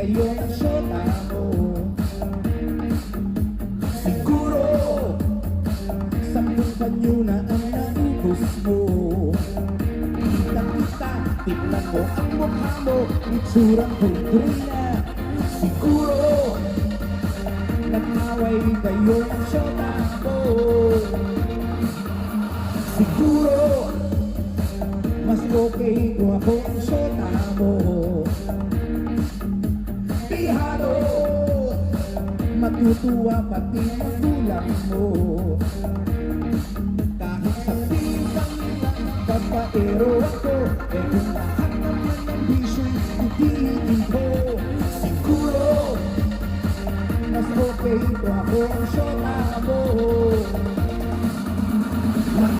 kayo ng syota mo. Siguro 10 panyo na ang naubos mo. Kita-kita, tignan mo ang mukha mo, itsurang kulturina. Siguro nag-away kayo ng syota mo. Siguro mas okay kung ako ang syota mo. Ihalo, matutuwa pati magulang mo. Kahit sabihin kang babaero ako, eh kung lahat naman ng bisyo'y idiin ko. Siguro mas okay kung ako ang syota